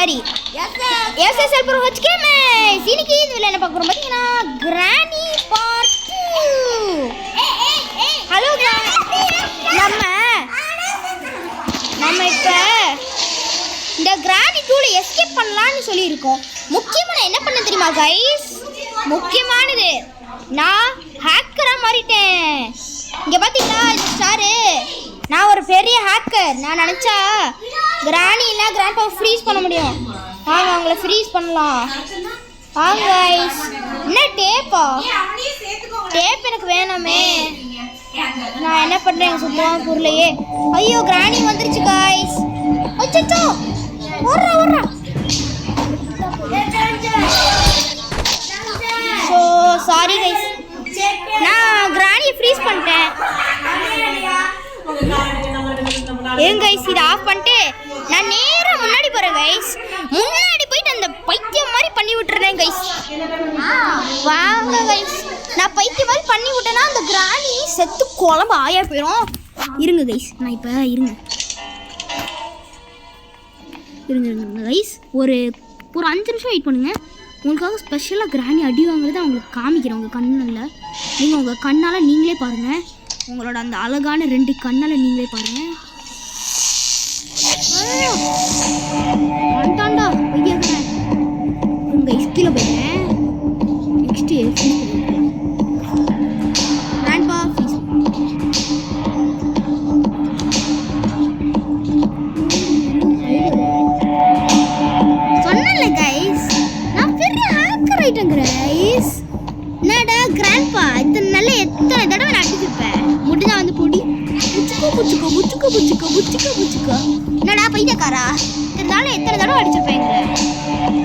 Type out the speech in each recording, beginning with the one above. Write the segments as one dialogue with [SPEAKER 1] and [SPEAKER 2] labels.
[SPEAKER 1] Sorry SSL bro H gamers. இன்னைக்கு இதுல என்ன பார்க்க போறோம் பாத்தீங்கன்னா கிரானி பார்ட் 2. ஹலோ நம்ம இப்ப இந்த கிரானி 2ல எஸ்கேப் பண்ணலாம்னு சொல்லியிருக்கோம். முக்கியமா நான் என்ன பண்ண தெரியுமா கைஸ்? முக்கியமானது நான் ஹேக்கரா மாறிட்டேன். இங்க பாத்தீங்களா இந்த ஸ்டாரு? நான் ஒரு பெரிய ஹேக்கர். நான் நினச்சா கிரானி இல்லை கிராண்ட்பாவை ஃப்ரீஸ் பண்ண முடியும். வாங்க அவங்கள ஃப்ரீஸ் பண்ணலாம். வாங்க கைஸ். என்ன டேப்பா? டேப் எனக்கு வேணாமே. நான் என்ன பண்ணுறேன் சுத்தமாக புரியலையே. ஐயோ கிரானி வந்துருச்சு கைஸ். அச்சோ ஓடுறா. ஸோ சாரி கைஸ், நான் கிரானியை ஃப்ரீஸ் பண்ணிட்டேன். ஏன் கைஸ் இதை ஆஃப் பண்ணிட்டு நான் நேராக முன்னாடி போகிறேன் கைஸ். முன்னாடி போயிட்டு அந்த பைத்தியம் மாதிரி பண்ணி விட்டுறேன் கைஸ். வாங்க கைஸ், நான் பைத்தியம் மாதிரி பண்ணி விட்டேன்னா அந்த கிரானி செத்து குழம்பு ஆயா போயிடும். இருங்க கைஸ், நான் இப்போ இருங்க கைஸ், ஒரு 5 நிமிஷம் வெயிட் பண்ணுங்கள். உங்களுக்காக ஸ்பெஷலாக கிரானி அடி வாங்குறத அவங்களுக்கு காமிக்கிறேன். உங்கள் கண்ணில் நீங்கள் உங்கள் கண்ணால் நீங்களே பாருங்கள். உங்களோட அந்த அழகான 2 கண்ணால் நீங்களே பாருங்கள். வந்துட்டான்டா ஐயாக்கிறேன். உங்கள் கீழே போயிட்டேன். Next grandpa fees. சொன்னல கைஸ், நான் பெரிய ஹேக்கர் ஆயிட்டேன் கைஸ். என்னடா கிராண்ட்பா எத்தனை தடவை நான் அடிச்சிருப்பேன். முடிஞ்சா வந்து பொடி புச்சுக்கோ. என்னடா பைத்தியக்காரா, இருந்தாலும் எத்தனை தடவை அடிச்சிருப்பேன்.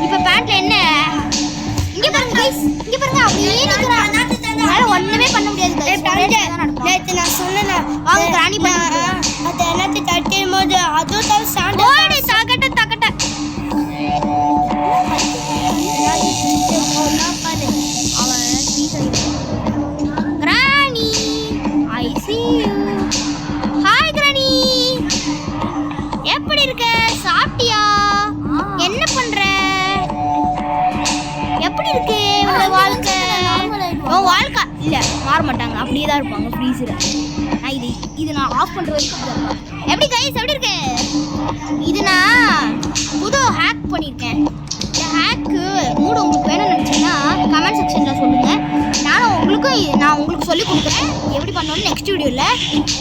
[SPEAKER 1] இப்போ பேண்ட்ல என்ன இங்க பாருங்க கைஸ், இங்க பாருங்க அப்படியே நிக்கிறா. அதனால ஒண்ணுமே பண்ண முடியாது கைஸ். நேத்து நான் சொன்னேன் வாங்க கிரானி பண்ணி அது என்னத்தை தட்டும் போது அதுவும் தான் ஸ்டாண்ட் ஓடி தகட்ட granny I see you. Hi granny, எப்படி இருக்க? சாப்பிட்டியா? என்ன பண்ற? எப்படி இருக்கு உன் வாழ்க்கை? உன் வாழ்க்கை இல்லை மாற மாட்டாங்க, அப்படியே தான் இருப்பாங்க ஃப்ரீஸில். நான் இது நான் ஆஃப் பண்ணுறது எப்படி கைஸ்? எப்படி இருக்கு? இது நான் புது ஹேக் பண்ணியிருக்கேன். இந்த ஹேக்கு மூட உங்களுக்கு வேணும்னு நினச்சிங்கன்னா கமெண்ட் செக்ஷனில் சொல்லுங்கள். நான் உங்களுக்கு சொல்லிக் கொடுக்குறேன் எப்படி பண்ணணும்னு நெக்ஸ்ட் வீடியோவில்.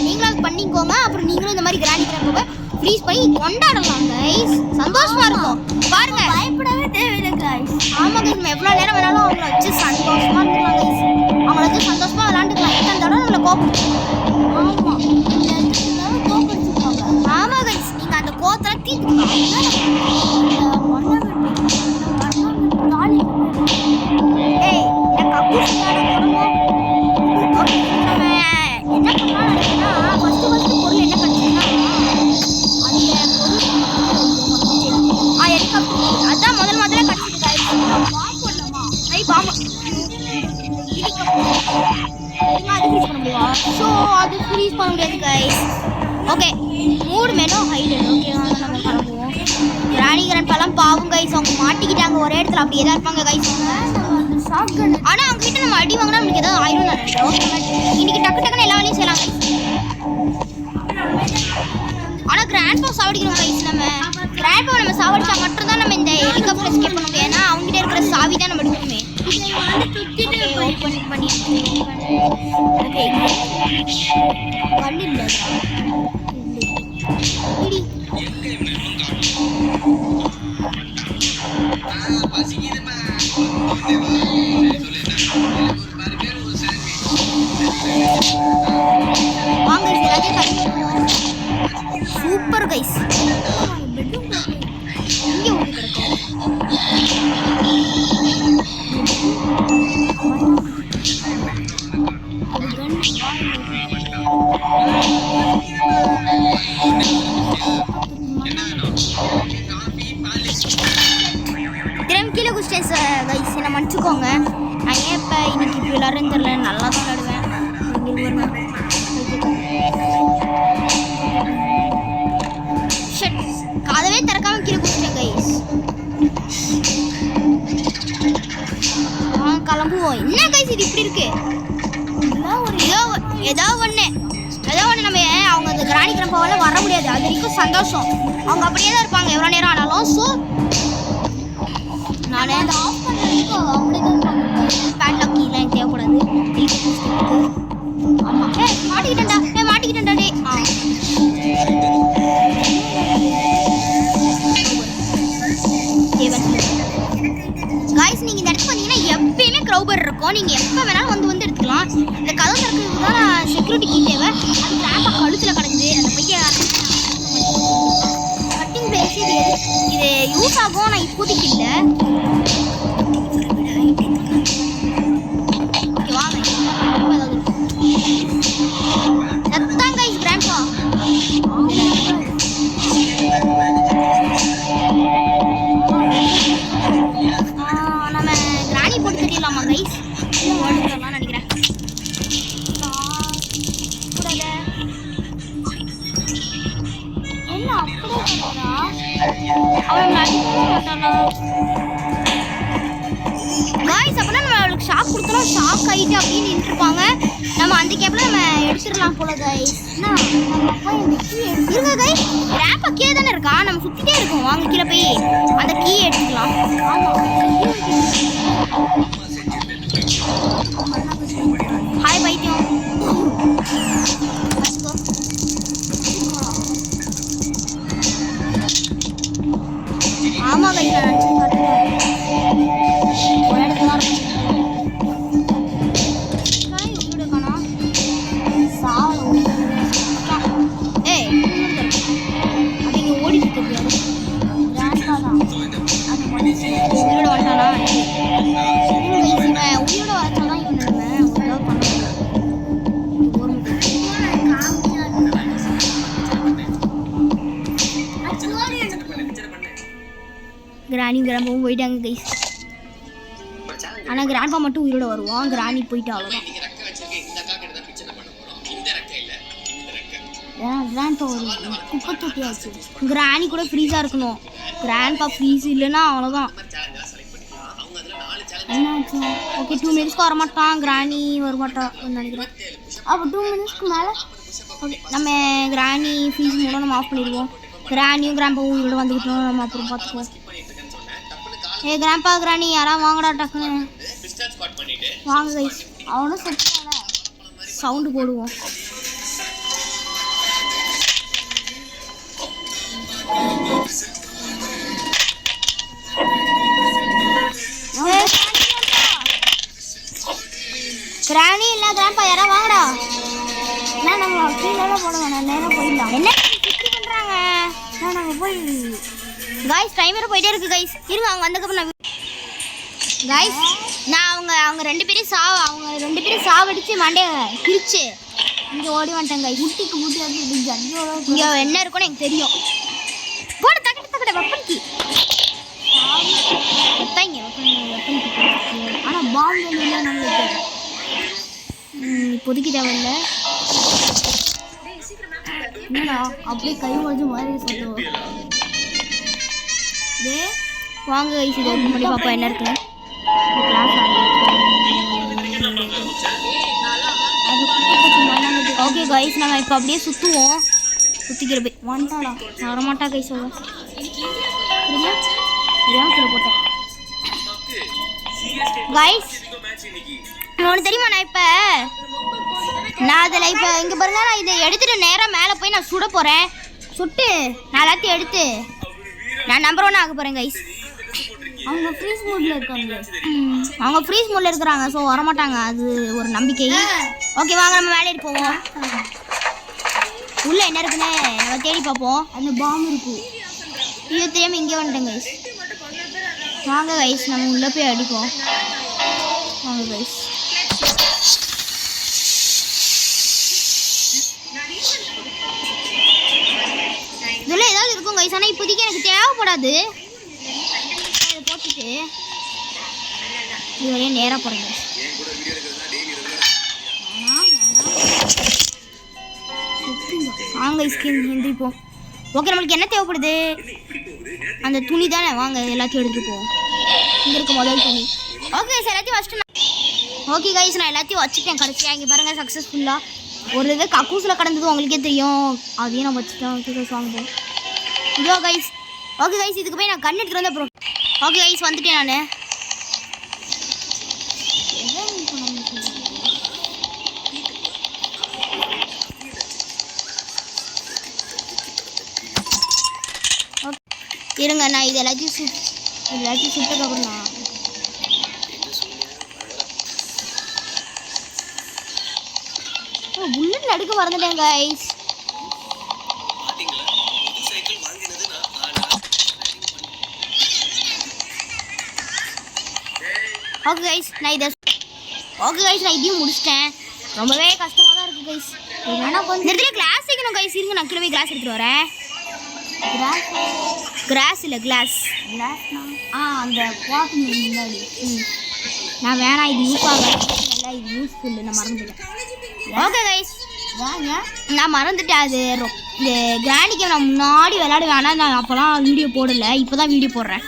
[SPEAKER 1] நீங்களும் அது பண்ணிக்கோங்க. அப்புறம் நீங்களும் இந்த மாதிரி கிரானி கிராண்ட்பாவை ஃப்ரீஸ் பண்ணி கொண்டாடலாம் கைஸ். சந்தோஷமா இருக்கும் பாருங்க. பயப்படவே தேவையில்லை கைஸ். ஆமாம் கைஸ், நம்ம எவ்வளோ நேரம் வேணாலும் அவங்கள வச்சு சந்தோஷமா இருக்கலாம் கைஸ். அவங்கள வச்சு சந்தோஷமா விளாண்டுக்கலாம். எத்தனை தடவை நம்மளை ஆமாம் கைஸ், நீங்கள் அந்த கோத்தெல்லாம் தீர்த்துக்கலாம். ஏய் என் கக்கூஸ் என்ன பண்ணலாம் நினைக்கிறேன்னா ஃபஸ்ட்டு பொருள் என்ன பண்ணுறேன்னா அந்த பொருள் அதான் முதல்ல கட்டிட்டு ஸோ அது ஃப்ரீஸ் பண்ண முடியாது கைஸ். ஓகே, மூடு மேலும் ஹைடு. ஓகே வாங்க நம்ம கிளம்புவோம். கிரானி கிராண்ட்பாலாம் பாவம் கைஸ், அவங்க மாட்டிக்கிட்டாங்க ஒரே இடத்துல. அப்படியே தான் இருப்பாங்க கைஸ். ஆனால் அவங்க கிட்ட நம்ம அடி வாங்கினா நம்மளுக்கு ஏதாவது ஆயிரும் நான் நினைக்கிறோம். இன்னைக்கு டக்குன்னு எல்லா வேலையும் செய்யலாம் கைஸ். ஆனால் கிராண்ட்பா சாவடிக்கிறோம் கைஸ். நம்ம கிராண்ட்பாவை நம்ம சாவடிச்சா மட்டும்தான் நம்ம இந்த ஹெலிகாப்டர் எஸ்கேப் பண்ண முடியும். ஏன்னா அவங்ககிட்ட இருக்கிற சாவி தான் நம்ம எடுக்கணுமே. Super guys. இங்கே ஓடி கிடக்கும். திரும்ப கீழே குச்சிட்டேன் கைஸ், என்னை மன்னிச்சுக்கோங்க. நான் ஏன் இப்போ இன்னைக்கு இப்படி விளாட்றேன்னு தெரியல. நல்லா தான் விளாடுவேன். கதவே திறக்காம கீழே குச்சிட்டேன் கைஸ். இது இப்படி இருக்கு. ஏதோ ஒன்று நம்ம அவங்க அந்த கிராணி கிராம்பாவால் வர முடியாது. அது வரைக்கும் சந்தோஷம். அவங்க அப்படியே தான் இருப்பாங்க எவ்வளோ நேரம் ஆனாலும். ஸோ நான் ஆஃப் பண்ணுறதுக்கு அப்படியே தான் பேட்லாக் கீழே எனக்கு தேவைப்படாது. ஆமாம் மாட்டிக்கிட்டேன்டா டே. காய்ஸ் நீங்கள் இந்த இடத்துக்கு வந்தீங்கன்னா எப்பயுமே க்ரௌபர் இருக்கும். நீங்கள் எப்போ வேணாலும் வந்து எடுத்துக்கலாம். இந்த கதவு திறக்கிறதுக்கு தான் செக்யூரிட்டி கீ தேவை. அது கிராம்பாக கழுத்தில் கிடக்குது. அந்த பையன் கட்டிங் பிளேஸ் இது யூஸ் ஆகும். ஆனால் இப்போதைக்கு இல்லை. ஓகே வாங்க. சத்தான் கைஸ் கிராம்பா. நம்ம கிராணி போட்டு தெரியலாமா கைஸ்? ஓடிக்கலாம் நினைக்கிறேன். என்ன அப்படியே அவன் காய்ஸ் அப்பனா நம்ம அவளுக்கு ஷாக் கொடுத்தோம். ஷாக் ஆகிட்டு அப்படின்னு நின்றுருப்பாங்க. நம்ம அந்த கேப்பில் நம்ம எடுத்துடலாம் போல கைஸ். இருங்க கைஸ், ரேப்பா கீழே தானே இருக்கா? நம்ம சுற்றிட்டே இருக்கோம். வாங்க கீழே போய் அந்த கீயை எடுத்துக்கலாம். ஹாய் பைத்தியம். ஆமாம் கைஸ், நான் நினச்சி பார்த்துட்டேன். ஒரு இடத்துல தான் கிராணி கிராம்பவும் போயிட்டாங்க கைஸ். ஆனால் கிராண்ட்பா மட்டும் உயிரோட வருவான். கிராணி போயிட்டு அவ்வளோதான். கிராண்ட்பா ஒரு குப்பை தொட்டி ஆச்சு. கிராணி கூட ஃப்ரீஸாக இருக்கணும். கிராண்ட்பா ஃப்ரீஸ் இல்லைன்னா அவ்வளோதான். என்னாச்சு? ஓகே 2 மினிட்ஸ்க்கு வரமாட்டான். கிராணி வரமாட்டான் நினைக்கிறேன். அப்போ 2 மினிட்ஸ்க்கு மேலே ஓகே நம்ம கிராணி ஃப்ரீஸ் மூலம் நம்ம ஆஃப் பண்ணிடுவோம். கிராணியும் கிராண்ட்பாவும் உயிரோட வந்துக்கிட்டோம். நம்ம அப்புறம் பார்த்துக்குவோம். ஏ கிராண்ட்பா கிராணி யாராவது வாங்கடா டக்குன்னு வாங்க கைஸ். அவனும் செட்டான சவுண்டு போடுவோம். கிராணி இல்லை கிராண்ட்பா யாராவது வாங்கடா. நான் நம்ம கீழே போட வேணாம், நேராக போயிடலாம். என்ன இப்படி பண்ணுறாங்க? நாங்கள் போய் கைஸ் டைமர் போயிட்டே இருக்கு கைஸ். இருங்க அவங்க வந்ததுக்கப்புறம் நான் கைஸ் அவங்க ரெண்டு பேரும் சாவடிச்சு மண்டைய பிரிச்சு இங்கே ஓடி வந்துட்டேன் கைஸ். முட்டிக்கு முட்டி வந்து இங்கே என்ன இருக்குன்னு எனக்கு தெரியும். போட தக்கட்ட வெப்பன்கி வெப்பாங்க வெப்பன்கி. ஆனால் பாம்பு இல்லை நம்மளுக்கு இப்போதைக்கு தேவையில்லை. என்னடா அப்படியே கை வச்சு மாதிரி சொல்லுவோம். இதே வாங்க கைஸ் இது ஓப்பன் பண்ணி பாப்பா என்ன இருக்குன்னு. ஓகே கைஸ் நம்ம இப்போ அப்படியே சுற்றுவோம். சுற்றிக்கிற போய் வந்துட்டாடா வரமாட்டா கைஸ். சொல்ல இதான் சொல்ல போட்டேன் கைஸ். ஒன்று தெரியுமா? நான் அதில் இப்போ இங்கே பாருங்க, நான் இதை எடுத்துகிட்டு நேராக மேலே போய் நான் சுட போகிறேன். சுட்டு நான் எல்லாத்தையும் எடுத்து நான் நம்பர் 1 ஆக போகிறேன் கைஸ். அவங்க ஃப்ரீஸ் மூடில் இருக்காங்க. அவங்க ஃப்ரீஸ் மூடில் இருக்கிறாங்க. ஸோ வரமாட்டாங்க. அது ஒரு நம்பிக்கை. ஓகே வாங்க நம்ம வேலையை போவோம். உள்ளே என்ன இருக்குன்னு நம்ம தேடி பார்ப்போம். அந்த பாம்பு இருக்கும். இது தெரியாமல் இங்கே வந்துட்டேன் கைஸ். வாங்க கைஸ் நம்ம உள்ளே போய் அடிப்போம். வாங்க கைஸ். இதில் ஏதாவது இருக்கும் கைஸ். ஆனால் இப்போதைக்கு எனக்கு தேவைப்படாது. அதை போட்டுட்டு இது வரையும் நேராக போகிறேன் கைஸ். வாங்க ஸ்கின் எந்திரிப்போம். ஓகே நம்மளுக்கு என்ன தேவைப்படுது? அந்த துணி தானே. வாங்க எல்லாத்தையும் எடுத்துட்டு போவோம். இங்கே இருக்க முதல் துணி. ஓகே சார் எல்லாத்தையும் ஃபஸ்ட்டு ஓகே கைஸ், நான் எல்லாத்தையும் வச்சுட்டேன் கடைசியாக. இங்கே பாருங்கள் சக்ஸஸ்ஃபுல்லாக ஒரு இது கக்கூஸில் கடந்தது உங்களுக்கே தெரியும். அதையும் நான் வச்சுட்டேன். ஓகே கைஸ் வாங்க இதோ கைஸ். ஓகே கைஸ், இதுக்கு போய் நான் கண் எடுத்துகிட்டு வந்தேன் அப்புறம். ஓகே கைஸ் வந்துட்டேன் நான். இருங்க, நான் இது எல்லாத்தையும் சுட்டதுக்கப்புறம் நான் புல்லட் நடுக்க மறந்துட்டேன் கைஸ். ஓகே கைஸ், நான் இதையும் முடிச்சிட்டேன். ரொம்பவே கஷ்டமாக தான் இருக்குது கைஸ். வேணா கொஞ்சம் இடத்துல கிளாஸ் வைக்கணும் கைஸ். இருங்க, நான் கீழே போய் கிளாஸ் எடுத்துகிட்டு வரேன். கிளாஸ் இல்லை கிளாஸ்னா அந்த பாட்டு முன்னாடி. நான் வேணாம், இது யூஸ் ஆகாது. இது யூஸ்ஃபுல், நான் மறந்துட்டேன். ஓகே கைஸ், நான் மறந்துட்டேன். அது இந்த கிராண்டிக்கு நான் முன்னாடி விளையாட வேணாம். நான் அப்போலாம் வீடியோ போடலை, இப்போ தான் வீடியோ போடுறேன்.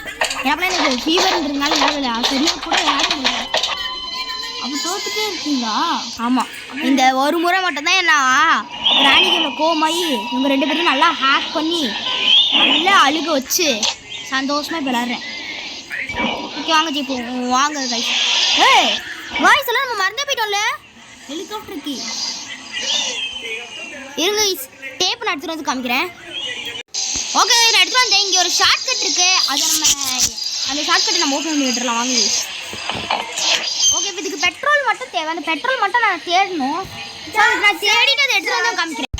[SPEAKER 1] ஏன்னா எனக்கு ஃபீவர்ன்றதுனால சரியாக கூட விளையாட முடியல. அப்போ தோத்துட்டே இருக்கீங்களா? ஆமாம், இந்த ஒரு முறை மட்டும்தான் நான் கிராண்டிக்கு கோமாயி இவங்க 2 பேரும் நல்லா ஹேக் பண்ணி நல்லா அழுக வச்சு சந்தோஷமாக விளையாடுறேன். ஓகே வாங்க ஜி, வாங்க கைஸ். வாய்ஸ் எல்லாம் நம்ம மறந்தே போயிட்டோம்ல. ஹெலிகாப்டருக்கு இருங்க கைஸ், டேப் நான் எடுத்துகிட்டு வந்து காமிக்கிறேன். ஓகே, நான் எடுத்துகிட்டு வந்தேன். இங்கே ஒரு ஷார்ட் கட் இருக்குது. அதை நம்ம அந்த ஷார்ட் கட்டை நம்ம ஓப்பன் பண்ணி விட்டுறலாம். வாங்க கைஸ். ஓகே, இப்போ இதுக்கு பெட்ரோல் மட்டும் தேவை. அந்த பெட்ரோல் மட்டும் நான் தேடணும். நான் தேடிட்டு அதை எடுத்துகிட்டு வந்து காமிக்கிறேன்.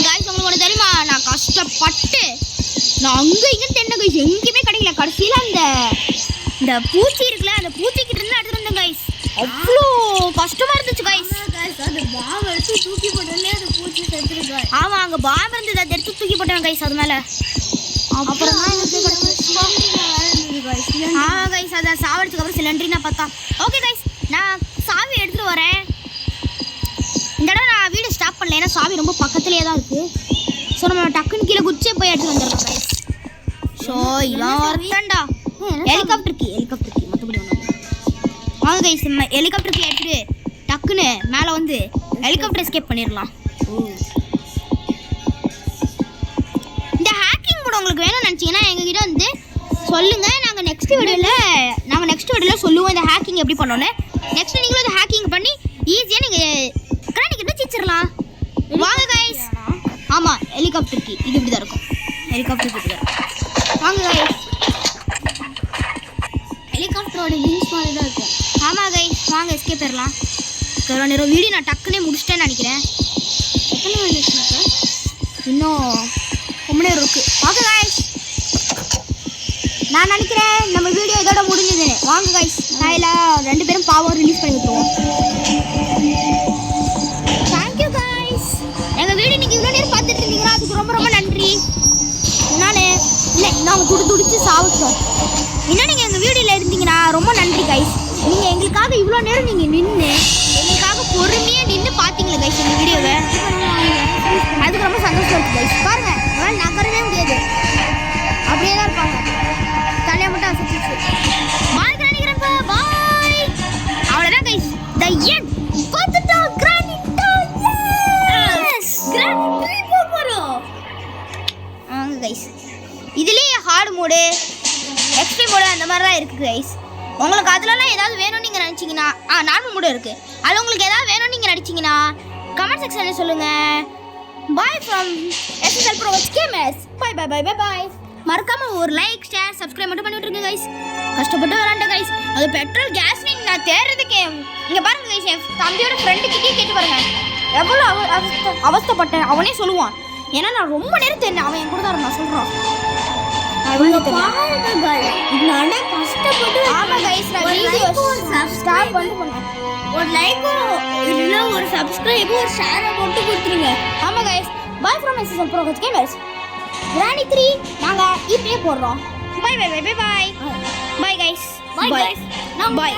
[SPEAKER 1] கைஸ், உங்களுக்கு ஒன்று தெரியுமா? நான் கஷ்டப்பட்டு நான் அங்கே இங்கே தேடின கைஸ், எங்கேயுமே கிடைக்கல. கடைசியில் இந்த பூச்சி இருக்குல்ல, அந்த பூச்சிக்கிட்ட இருந்து எடுத்துகிட்டு வந்தேன் கைஸ். அவ்வளோ கஷ்டமாக இருந்துச்சு கைஸ். அந்த பாம்பை எடுத்து தூக்கி போட்டோன்னே அந்த பூச்சி செத்துருக்கு. ஆமாம், அங்கே பாம்பு இருந்தது, அதை எடுத்து தூக்கி போட்டேன் கைஸ். அது மேலே அப்புறம் தான் எனக்கு ஆமாம் கைஸ், அதான் சாவடிச்சதுக்கு அப்புறம் சிலிண்டரி நான் பார்த்தா. ஓகே கைஸ், நான் சாவி எடுத்துகிட்டு வரேன். இந்த தடவை நான் வீடியோ ஸ்டாப் பண்ணல, ஏன்னா சாவி ரொம்ப பக்கத்துலேயே தான் இருக்குது. ஸோ நம்ம டக்குன்னு கீழே குச்சே போய் எடுத்துகிட்டு வந்துடலாம் கைஸ். ஸோ இதான் ஒருத்தண்டா ஹெலிகாப்டருக்கு மற்றபடி ஒன்று. வாங்க கைஸ், ஹெலிகாப்டருக்கு எடுத்துகிட்டு டக்குன்னு மேலே வந்து ஹெலிகாப்டர் எஸ்கேப் பண்ணிடலாம். இந்த ஹேக்கிங் மோட் உங்களுக்கு வேணும்னு நினச்சிங்கன்னா எங்ககிட்ட வந்து சொல்லுங்கள். நாங்கள் நெக்ஸ்ட் வீடியோவில் சொல்லுவோம் இந்த ஹேக்கிங் எப்படி பண்ணோன்னு. நெக்ஸ்ட் நீங்களும் இந்த ஹேக்கிங் பண்ணி ஈஸியாக நீங்கள் கிராண்டிக்கிட்ட வச்சிடலாம். வாங்க கைஸ். ஆமாம், ஹெலிகாப்டருக்கு இது இப்படி தான் இருக்கும். ஹெலிகாப்டருக்கு இப்படி தான். வாங்க கைஸ், ஹெலிகாப்டரோட விங்ஸ் மாதிரி தான் இருக்கும். ஆமாம் கைஸ், வாங்க எஸ்கேப் பெறலாம். எவ்வளோ நேரம் வீடியோ நான் டக்குனே முடிச்சிட்டேன்னு நினைக்கிறேன். எத்தனை வந்துச்சு? இன்னும் ரொம்ப நேரம் இருக்குது. வாங்க கைஸ், நான் நினைக்கிறேன் நம்ம வீடியோ இதோட முடிஞ்சதுன்னு. வாங்க கைஸ், நான் இல்லை 2 பேரும் பாவம் ரிலீஸ் பண்ணி விட்டுருவோம். Thank you guys. எங்கள் வீடியோ நீங்கள் இவ்வளோ நேரம் பார்த்துட்டு இருந்தீங்கன்னா அதுக்கு ரொம்ப ரொம்ப நன்றி. நாங்கள் துடிச்சு சாவிட்டோம். இன்னும் நீங்கள் எங்கள் வீடியோவில் இருந்தீங்கன்னா ரொம்ப நன்றி கைஸ். நீங்கள் எங்களுக்காக இவ்வளோ நேரம் நீங்கள் நின்று எங்களுக்காக பொறுமையாக நின்று பார்த்தீங்களே கைஸ் எங்கள் வீடியோவை. அதுக்கு ரொம்ப சந்தோஷம் இருக்குது கைஸ். பாருங்கள், அதனால் நகரவே முடியாது, அப்படியே தான் இருப்பாங்க. தலையை மட்டும் அசைச்சிச்சு. பாய் கிராண்டிக்கிறப்ப பாய். அவ்வளோதான் கைஸ், த எண்ட். பார்த்துட்டோம் கிராண்டி போகிறோம். வாங்க கைஸ், இதுலேயே ஹார்ட் மோடு, எக்ஸ்ட்ரீம் மோடு அந்த மாதிரி தான் இருக்குது கைஸ். உங்களுக்கு அதுலலாம் ஏதாவது வேணும்னு நீங்கள் நினச்சிங்கன்னா நார்மல் மோடு இருக்குது. அது உங்களுக்கு ஏதாவது வேணும்னு நீங்கள் நினச்சிங்கன்னா கமெண்ட் செக்ஷனில் சொல்லுங்கள். பாய் from SSL Pro Gamers. Bye bye bye bye பாய். மறக்காமல் ஒரு லைக் ஷேர் சப்ஸ்கிரைப் மட்டும் பண்ணி விட்டுருங்க கைஸ். கஷ்டப்பட்டு விளாண்ட கைஸ். அது பெட்ரோல் கேஸ் நான் தேடுறதுக்கே இங்கே பாருங்கள் கைஸ், என் தம்பியோட ஃப்ரெண்டுக்கிட்டே கேட்டு பாருங்கள் எவ்வளோ அவஸ்தைப்பட்டேன். அவனே சொல்லுவான், ஏன்னா நான் ரொம்ப நேரம் தெரிஞ்சேன். அவன் என் கூட தான் நான் சொல்கிறான். கஷ்டப்பட்டு ஆமாம் கைஸ், நான் வீடியோ ஸ்டார்ட் பண்ணேன். ஒரு லைக்கும் இல்லை, ஒரு சப்ஸ்கிரைபும் ஒரு ஷேரை போட்டு கொடுத்துருங்க. ஆமாம் guys, bye from SSL Pro Gamers. Granny 3 நாங்கள் இப்படியே போடுறோம். Bye bye bye bye bye guys. Bye guys. பாய்.